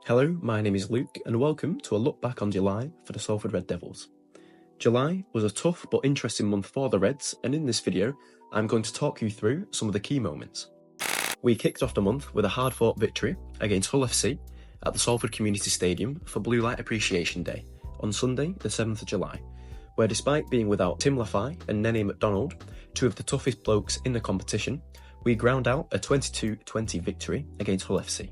Hello, my name is Luke and welcome to a look back on July for the Salford Red Devils. July was a tough but interesting month for the Reds, and in this video I'm going to talk you through some of the key moments. We kicked off the month with a hard-fought victory against Hull FC at the Salford Community Stadium for Blue Light Appreciation Day on Sunday the 7th of July, where despite being without Tim Lafai and Nene McDonald, two of the toughest blokes in the competition, we ground out a 22-20 victory against Hull FC.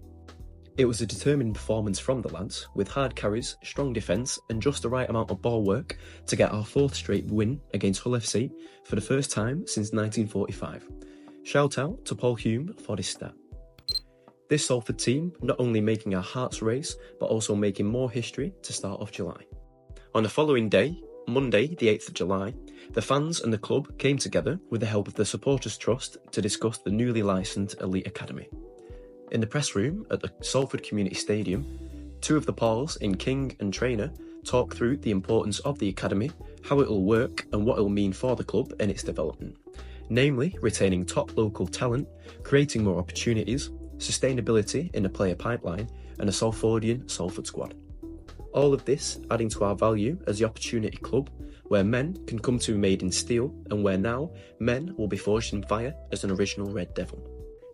It was a determined performance from the lads, with hard carries, strong defence and just the right amount of ball work to get our fourth straight win against Hull FC for the first time since 1945. Shout out to Paul Hume for this stat. This Salford team not only making our hearts race, but also making more history to start off July. On the following day, Monday the 8th of July, the fans and the club came together with the help of the Supporters Trust to discuss the newly licensed Elite Academy. In the press room at the Salford Community Stadium, two of the Pauls in King and Trainer talk through the importance of the academy, how it will work and what it will mean for the club and its development, namely retaining top local talent, creating more opportunities, sustainability in the player pipeline and a Salfordian Salford squad. All of this adding to our value as the opportunity club, where men can come to be made in steel and where now men will be forged in fire as an original Red Devil.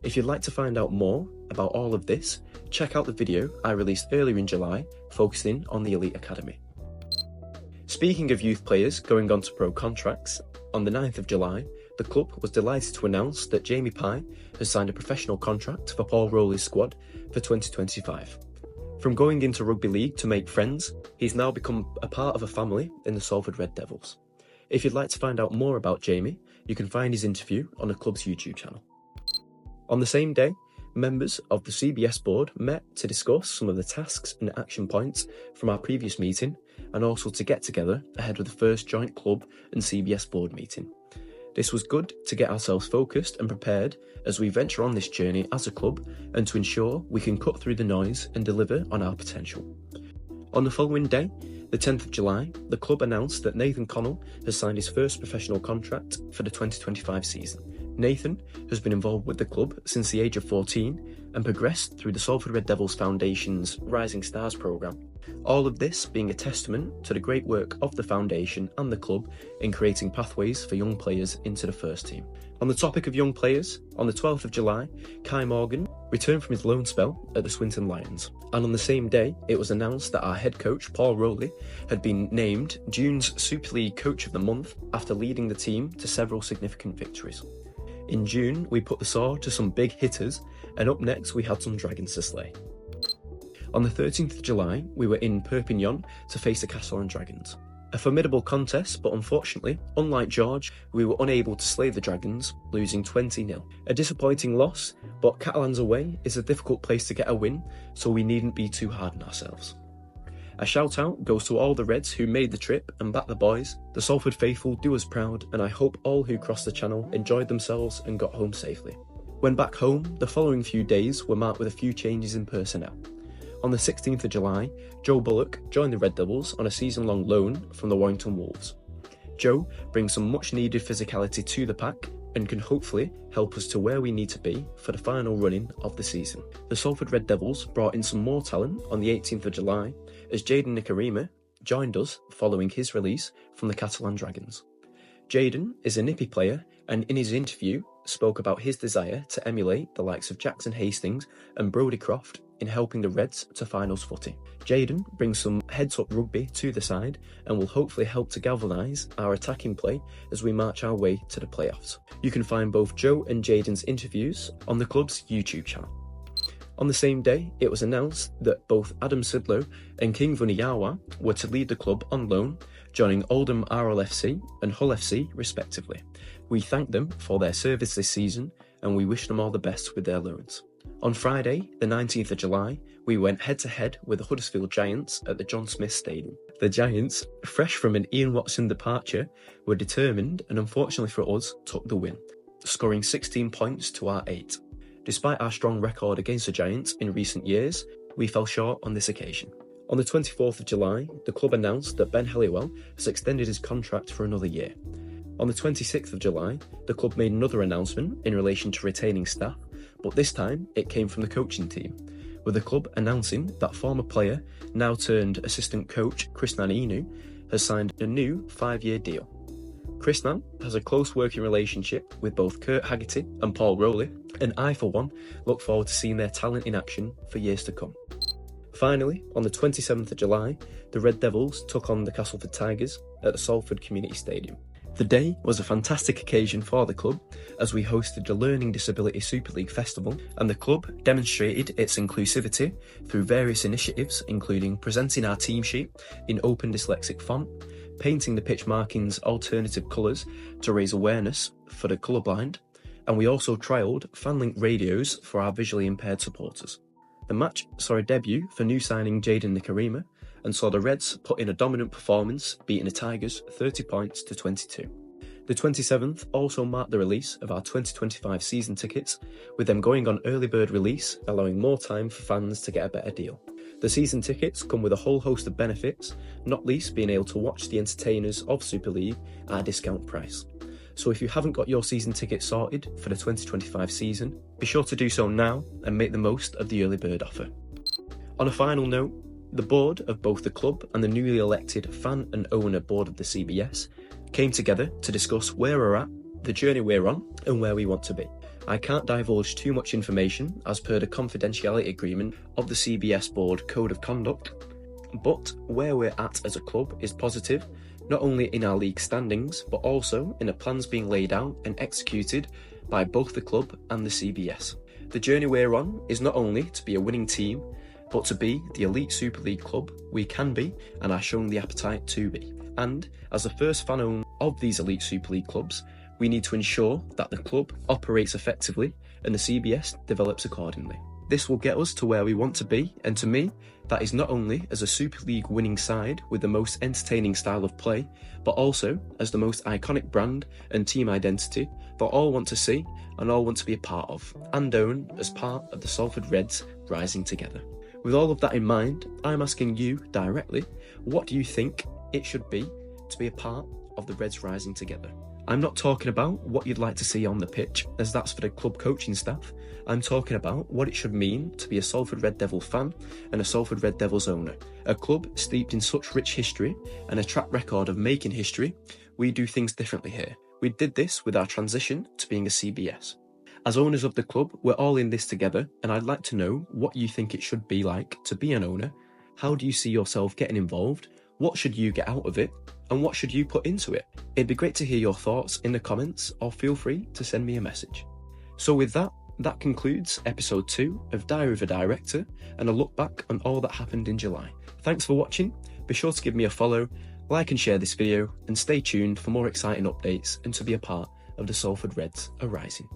If you'd like to find out more about all of this, check out the video I released earlier in July focusing on the Elite Academy. Speaking of youth players going on to pro contracts, on the 9th of July, the club was delighted to announce that Jamie Pye has signed a professional contract for Paul Rowley's squad for 2025. From going into rugby league to make friends, he's now become a part of a family in the Salford Red Devils. If you'd like to find out more about Jamie, you can find his interview on the club's YouTube channel. On the same day, members of the CBS board met to discuss some of the tasks and action points from our previous meeting and also to get together ahead of the first joint club and CBS board meeting. This was good to get ourselves focused and prepared as we venture on this journey as a club and to ensure we can cut through the noise and deliver on our potential. On the following day, the 10th of July, the club announced that Nathan Connell has signed his first professional contract for the 2025 season. Nathan has been involved with the club since the age of 14 and progressed through the Salford Red Devils Foundation's Rising Stars programme. All of this being a testament to the great work of the foundation and the club in creating pathways for young players into the first team. On the topic of young players, on the 12th of July, Kai Morgan returned from his loan spell at the Swinton Lions. And on the same day, it was announced that our head coach, Paul Rowley, had been named June's Super League Coach of the Month after leading the team to several significant victories. In June, we put the saw to some big hitters, and up next we had some dragons to slay. On the 13th of July, we were in Perpignan to face the Catalan Dragons. A formidable contest, but unfortunately, unlike George, we were unable to slay the Dragons, losing 20-0. A disappointing loss, but Catalans away is a difficult place to get a win, so we needn't be too hard on ourselves. A shout out goes to all the Reds who made the trip and backed the boys. The Salford faithful do us proud, and I hope all who crossed the channel enjoyed themselves and got home safely. When back home, the following few days were marked with a few changes in personnel. On the 16th of July, Joe Bullock joined the Red Devils on a season-long loan from the Warrington Wolves. Joe brings some much-needed physicality to the pack and can hopefully help us to where we need to be for the final running of the season. The Salford Red Devils brought in some more talent on the 18th of July as Jaden Nikarima joined us following his release from the Catalan Dragons. Jaden is a nippy player and in his interview spoke about his desire to emulate the likes of Jackson Hastings and Brodie Croft in helping the Reds to finals footy. Jaden brings some heads-up rugby to the side and will hopefully help to galvanise our attacking play as we march our way to the playoffs. You can find both Joe and Jaden's interviews on the club's YouTube channel. On the same day, it was announced that both Adam Sidlow and King Vuniyawa were to lead the club on loan, joining Oldham RLFC and Hull FC respectively. We thank them for their service this season and we wish them all the best with their loans. On Friday, the 19th of July, we went head-to-head with the Huddersfield Giants at the John Smith Stadium. The Giants, fresh from an Ian Watson departure, were determined and unfortunately for us, took the win, scoring 16 points to our 8. Despite our strong record against the Giants in recent years, we fell short on this occasion. On the 24th of July, the club announced that Ben Helliwell has extended his contract for another year. On the 26th of July, the club made another announcement in relation to retaining staff, but this time it came from the coaching team, with the club announcing that former player, now turned assistant coach Krishnan Inu, has signed a new 5-year deal. Krishnan has a close working relationship with both Kurt Haggerty and Paul Rowley, and I, for one, look forward to seeing their talent in action for years to come. Finally, on the 27th of July, the Red Devils took on the Castleford Tigers at the Salford Community Stadium. The day was a fantastic occasion for the club as we hosted the Learning Disability Super League Festival, and the club demonstrated its inclusivity through various initiatives, including presenting our team sheet in open dyslexic font, painting the pitch markings alternative colours to raise awareness for the colourblind, and we also trialled FanLink radios for our visually impaired supporters. The match saw a debut for new signing Jaden Nikarima and saw the Reds put in a dominant performance, beating the Tigers 30 points to 22. The 27th also marked the release of our 2025 season tickets, with them going on early bird release, allowing more time for fans to get a better deal. The season tickets come with a whole host of benefits, not least being able to watch the entertainers of Super League at a discount price. So if you haven't got your season ticket sorted for the 2025 season, be sure to do so now and make the most of the early bird offer. On a final note, the board of both the club and the newly elected fan and owner board of the CBS came together to discuss where we're at, the journey we're on, and where we want to be. I can't divulge too much information as per the confidentiality agreement of the CBS board code of conduct, but where we're at as a club is positive, not only in our league standings, but also in the plans being laid out and executed by both the club and the CBS. The journey we're on is not only to be a winning team, but to be the elite Super League club we can be and are showing the appetite to be. And as the first fan owner of these elite Super League clubs, we need to ensure that the club operates effectively and the CBS develops accordingly. This will get us to where we want to be, and to me, that is not only as a Super League winning side with the most entertaining style of play, but also as the most iconic brand and team identity that all want to see and all want to be a part of, and own as part of the Salford Reds rising together. With all of that in mind, I'm asking you directly, what do you think it should be to be a part of the Reds rising together? I'm not talking about what you'd like to see on the pitch, as that's for the club coaching staff. I'm talking about what it should mean to be a Salford Red Devil fan and a Salford Red Devils owner. A club steeped in such rich history and a track record of making history, we do things differently here. We did this with our transition to being a CBS. As owners of the club, we're all in this together, and I'd like to know what you think it should be like to be an owner. How do you see yourself getting involved? What should you get out of it? And what should you put into it? It'd be great to hear your thoughts in the comments, or feel free to send me a message. So with that concludes episode 2 of Diary of a Director and a look back on all that happened in July. Thanks for watching. Be sure to give me a follow, like and share this video, and stay tuned for more exciting updates and to be a part of the Salford Reds are rising.